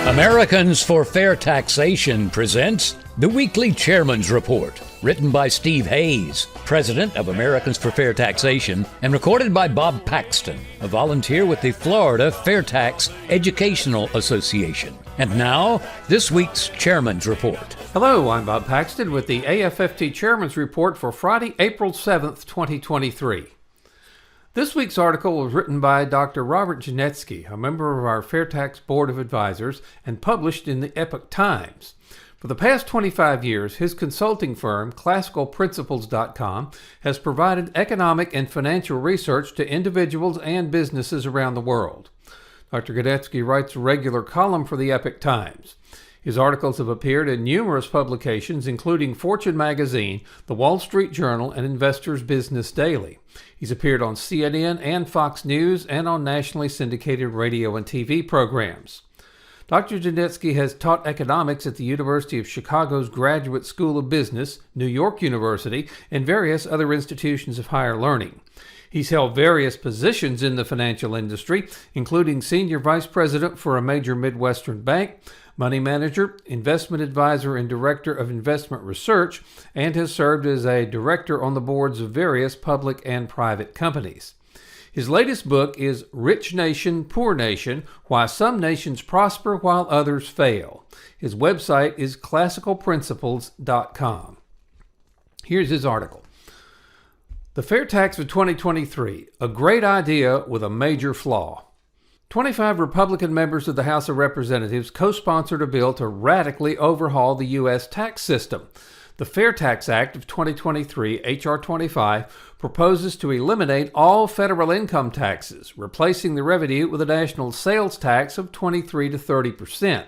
Americans for Fair Taxation presents the Weekly Chairman's Report, written by Steve Hayes, president of Americans for Fair Taxation, and recorded by Bob Paxton, a volunteer with the Florida FAIRtax Educational Association. And now, this week's Chairman's Report. Hello, I'm Bob Paxton with the AFFT Chairman's Report for Friday, April 7th, 2023. This week's article was written by Dr. Robert Genetski, a member of our FAIRtax Board of Advisors, and published in the Epoch Times. For the past 25 years, his consulting firm, ClassicalPrinciples.com, has provided economic and financial research to individuals and businesses around the world. Dr. Genetski writes a regular column for the Epoch Times. His articles have appeared in numerous publications, including Fortune magazine, The Wall Street Journal, and Investor's Business Daily. He's appeared on CNN and Fox News and on nationally syndicated radio and TV programs. Dr. Genetski has taught economics at the University of Chicago's Graduate School of Business, New York University, and various other institutions of higher learning. He's held various positions in the financial industry, including Senior Vice President for a major Midwestern bank, Money Manager, Investment Advisor, and Director of Investment Research, and has served as a director on the boards of various public and private companies. His latest book is Rich Nation, Poor Nation, Why Some Nations Prosper While Others Fail. His website is classicalprinciples.com. Here's his article. The Fair Tax of 2023, a great idea with a major flaw. 25 Republican members of the House of Representatives co-sponsored a bill to radically overhaul the U.S. tax system. The FAIRtax Act of 2023, H.R. 25, proposes to eliminate all federal income taxes, replacing the revenue with a national sales tax of 23 to 30%.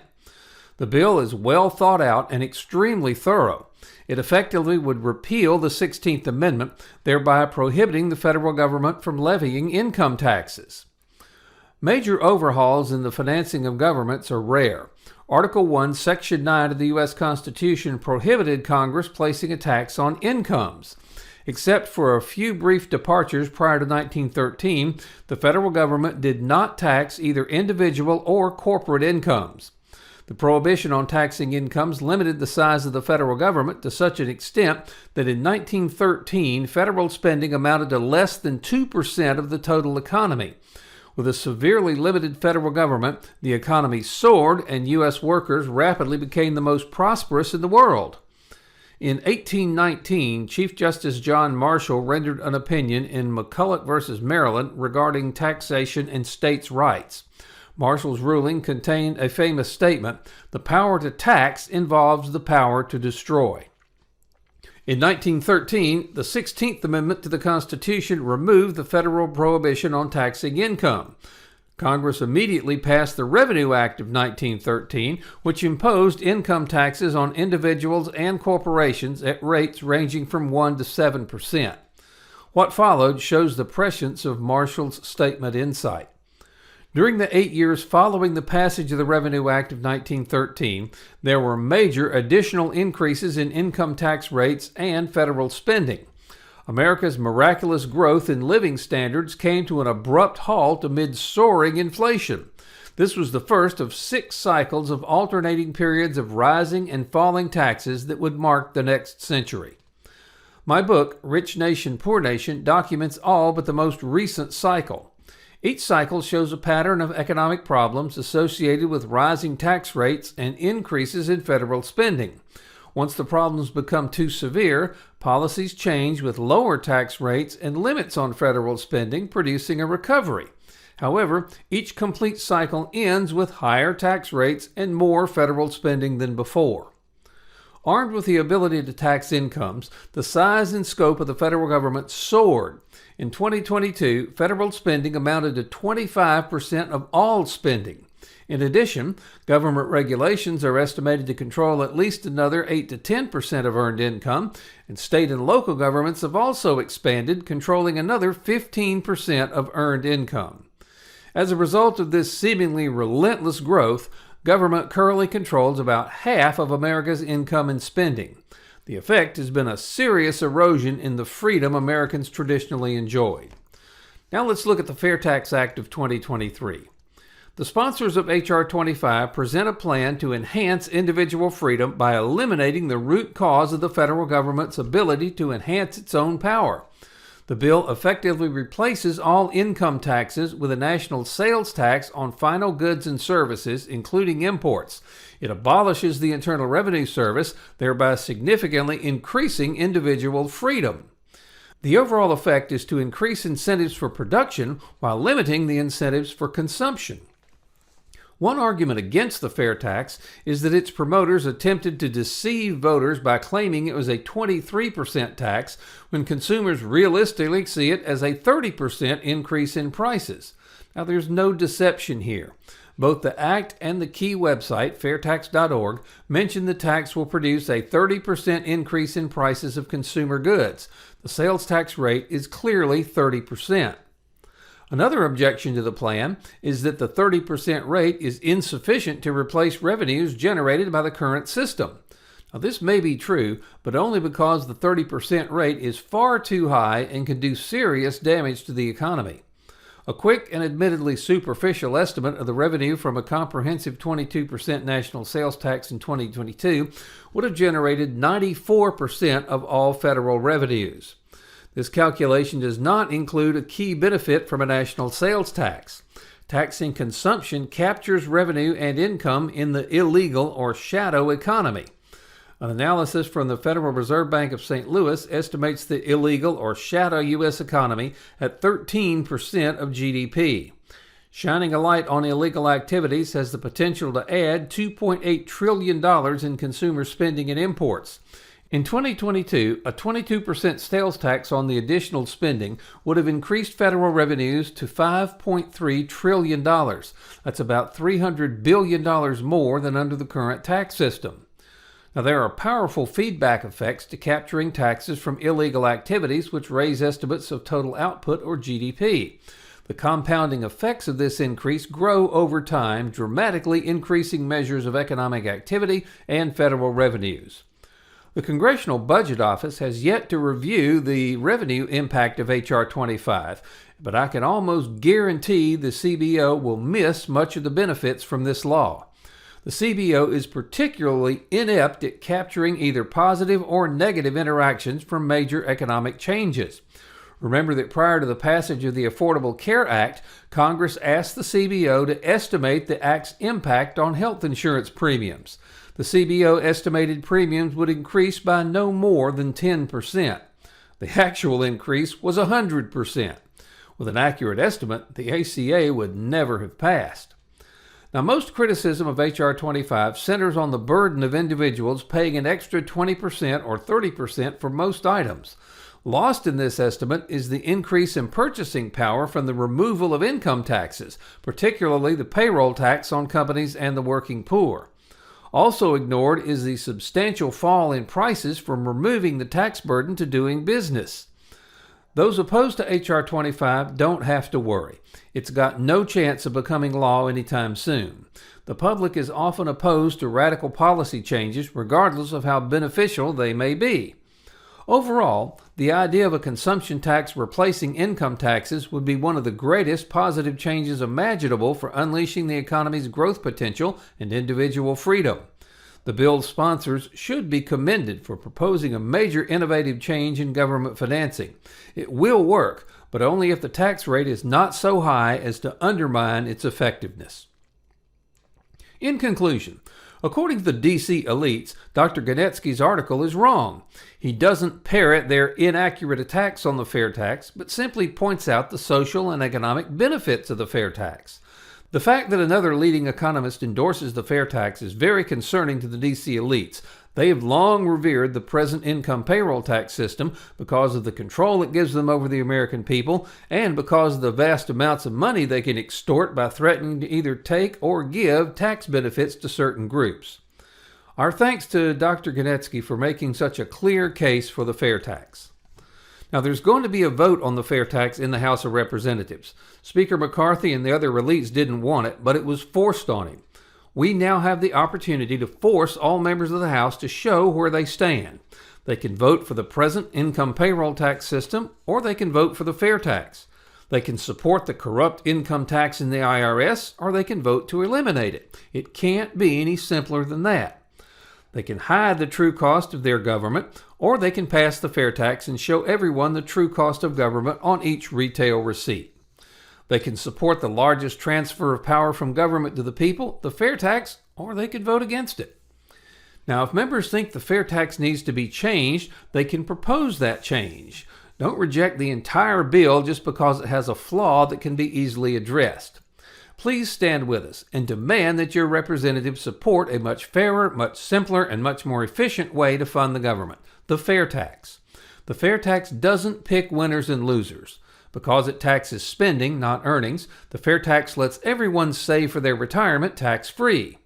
The bill is well thought out and extremely thorough. It effectively would repeal the 16th Amendment, thereby prohibiting the federal government from levying income taxes. Major overhauls in the financing of governments are rare. Article 1, Section 9 of the U.S. Constitution prohibited Congress placing a tax on incomes. Except for a few brief departures prior to 1913, the federal government did not tax either individual or corporate incomes. The prohibition on taxing incomes limited the size of the federal government to such an extent that in 1913, federal spending amounted to less than 2% of the total economy. With a severely limited federal government, the economy soared and U.S. workers rapidly became the most prosperous in the world. In 1819, Chief Justice John Marshall rendered an opinion in McCulloch v. Maryland regarding taxation and states' rights. Marshall's ruling contained a famous statement, "The power to tax involves the power to destroy." In 1913, the 16th Amendment to the Constitution removed the federal prohibition on taxing income. Congress immediately passed the Revenue Act of 1913, which imposed income taxes on individuals and corporations at rates ranging from 1 to 7%. What followed shows the prescience of Marshall's statement insight. During the 8 years following the passage of the Revenue Act of 1913, there were major additional increases in income tax rates and federal spending. America's miraculous growth in living standards came to an abrupt halt amid soaring inflation. This was the first of 6 cycles of alternating periods of rising and falling taxes that would mark the next century. My book, Rich Nation, Poor Nation, documents all but the most recent cycle. Each cycle shows a pattern of economic problems associated with rising tax rates and increases in federal spending. Once the problems become too severe, policies change with lower tax rates and limits on federal spending, producing a recovery. However, each complete cycle ends with higher tax rates and more federal spending than before. Armed with the ability to tax incomes, the size and scope of the federal government soared. In 2022, federal spending amounted to 25% of all spending. In addition, government regulations are estimated to control at least another 8 to 10% of earned income, and state and local governments have also expanded, controlling another 15% of earned income. As a result of this seemingly relentless growth, government currently controls about half of America's income and spending. The effect has been a serious erosion in the freedom Americans traditionally enjoyed. Now let's look at the FAIRtax Act of 2023. The sponsors of H.R. 25 present a plan to enhance individual freedom by eliminating the root cause of the federal government's ability to enhance its own power. The bill effectively replaces all income taxes with a national sales tax on final goods and services, including imports. It abolishes the Internal Revenue Service, thereby significantly increasing individual freedom. The overall effect is to increase incentives for production while limiting the incentives for consumption. One argument against the fair tax is that its promoters attempted to deceive voters by claiming it was a 23% tax when consumers realistically see it as a 30% increase in prices. Now, there's no deception here. Both the Act and the key website, FAIRtax.org, mention the tax will produce a 30% increase in prices of consumer goods. The sales tax rate is clearly 30%. Another objection to the plan is that the 30% rate is insufficient to replace revenues generated by the current system. Now, this may be true, but only because the 30% rate is far too high and can do serious damage to the economy. A quick and admittedly superficial estimate of the revenue from a comprehensive 22% national sales tax in 2022 would have generated 94% of all federal revenues. This calculation does not include a key benefit from a national sales tax. Taxing consumption captures revenue and income in the illegal or shadow economy. An analysis from the Federal Reserve Bank of St. Louis estimates the illegal or shadow U.S. economy at 13% of GDP. Shining a light on illegal activities has the potential to add $2.8 trillion in consumer spending and imports. In 2022, a 22% sales tax on the additional spending would have increased federal revenues to $5.3 trillion. That's about $300 billion more than under the current tax system. Now, there are powerful feedback effects to capturing taxes from illegal activities, which raise estimates of total output or GDP. The compounding effects of this increase grow over time, dramatically increasing measures of economic activity and federal revenues. The Congressional Budget Office has yet to review the revenue impact of H.R. 25, but I can almost guarantee the CBO will miss much of the benefits from this law. The CBO is particularly inept at capturing either positive or negative interactions from major economic changes. Remember that prior to the passage of the Affordable Care Act, Congress asked the CBO to estimate the act's impact on health insurance premiums. The CBO estimated premiums would increase by no more than 10%. The actual increase was 100%. With an accurate estimate, the ACA would never have passed. Now, most criticism of H.R. 25 centers on the burden of individuals paying an extra 20% or 30% for most items. Lost in this estimate is the increase in purchasing power from the removal of income taxes, particularly the payroll tax on companies and the working poor. Also ignored is the substantial fall in prices from removing the tax burden to doing business. Those opposed to H.R. 25 don't have to worry. It's got no chance of becoming law anytime soon. The public is often opposed to radical policy changes, regardless of how beneficial they may be. Overall, the idea of a consumption tax replacing income taxes would be one of the greatest positive changes imaginable for unleashing the economy's growth potential and individual freedom. The bill's sponsors should be commended for proposing a major innovative change in government financing. It will work, but only if the tax rate is not so high as to undermine its effectiveness. In conclusion, according to the D.C. elites, Dr. Genetski's article is wrong. He doesn't parrot their inaccurate attacks on the fair tax, but simply points out the social and economic benefits of the fair tax. The fact that another leading economist endorses the fair tax is very concerning to the D.C. elites. They have long revered the present income payroll tax system because of the control it gives them over the American people and because of the vast amounts of money they can extort by threatening to either take or give tax benefits to certain groups. Our thanks to Dr. Genetski for making such a clear case for the fair tax. Now, there's going to be a vote on the fair tax in the House of Representatives. Speaker McCarthy and the other elites didn't want it, but it was forced on him. We now have the opportunity to force all members of the House to show where they stand. They can vote for the present income payroll tax system, or they can vote for the fair tax. They can support the corrupt income tax in the IRS, or they can vote to eliminate it. It can't be any simpler than that. They can hide the true cost of their government, or they can pass the fair tax and show everyone the true cost of government on each retail receipt. They can support the largest transfer of power from government to the people, the fair tax, or they could vote against it. Now, if members think the fair tax needs to be changed, they can propose that change. Don't reject the entire bill just because it has a flaw that can be easily addressed. Please stand with us and demand that your representatives support a much fairer, much simpler, and much more efficient way to fund the government, the fair tax. The fair tax doesn't pick winners and losers. Because it taxes spending, not earnings, the fair tax lets everyone save for their retirement tax-free.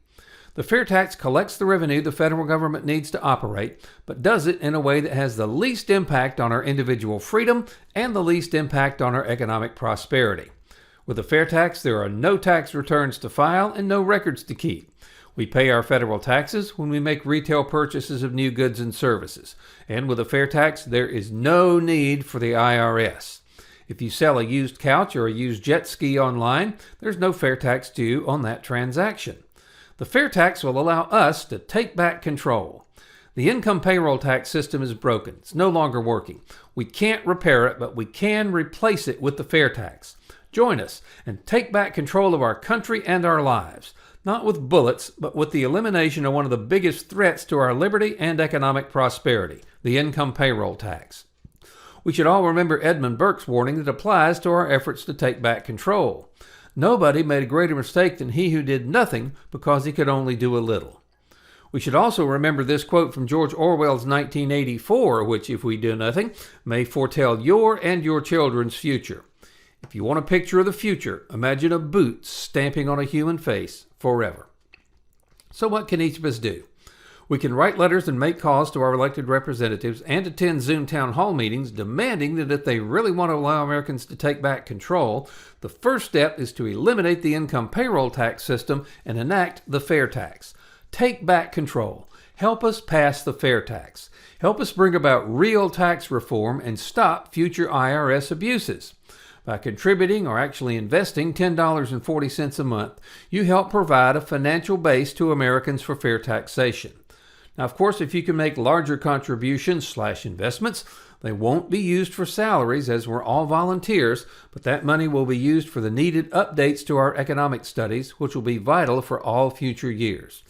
The fair tax collects the revenue the federal government needs to operate, but does it in a way that has the least impact on our individual freedom and the least impact on our economic prosperity. With a fair tax, there are no tax returns to file and no records to keep. We pay our federal taxes when we make retail purchases of new goods and services. And with a fair tax, there is no need for the IRS. If you sell a used couch or a used jet ski online, there's no fair tax due on that transaction. The fair tax will allow us to take back control. The income payroll tax system is broken. It's no longer working. We can't repair it, but we can replace it with the fair tax. Join us and take back control of our country and our lives, not with bullets, but with the elimination of one of the biggest threats to our liberty and economic prosperity, the income payroll tax. We should all remember Edmund Burke's warning that applies to our efforts to take back control. Nobody made a greater mistake than he who did nothing because he could only do a little. We should also remember this quote from George Orwell's 1984, which, if we do nothing, may foretell your and your children's future. If you want a picture of the future, imagine a boot stamping on a human face forever. So what can each of us do? We can write letters and make calls to our elected representatives and attend Zoom town hall meetings demanding that if they really want to allow Americans to take back control, the first step is to eliminate the income payroll tax system and enact the fair tax. Take back control. Help us pass the fair tax. Help us bring about real tax reform and stop future IRS abuses. By contributing or actually investing $10.40 a month, you help provide a financial base to Americans for fair taxation. Now, of course, if you can make larger contributions/investments, they won't be used for salaries as we're all volunteers, but that money will be used for the needed updates to our economic studies, which will be vital for all future years.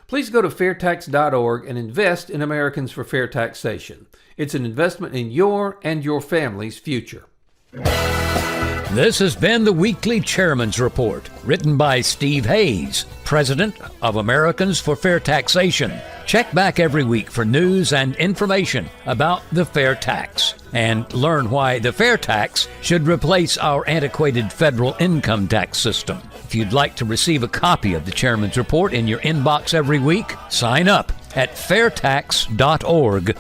Please go to FAIRtax.org and invest in Americans for Fair Taxation. It's an investment in your and your family's future. This has been the Weekly Chairman's Report, written by Steve Hayes, President of Americans for Fair Taxation. Check back every week for news and information about the fair tax, and learn why the fair tax should replace our antiquated federal income tax system. If you'd like to receive a copy of the Chairman's Report in your inbox every week, sign up at FAIRtax.org.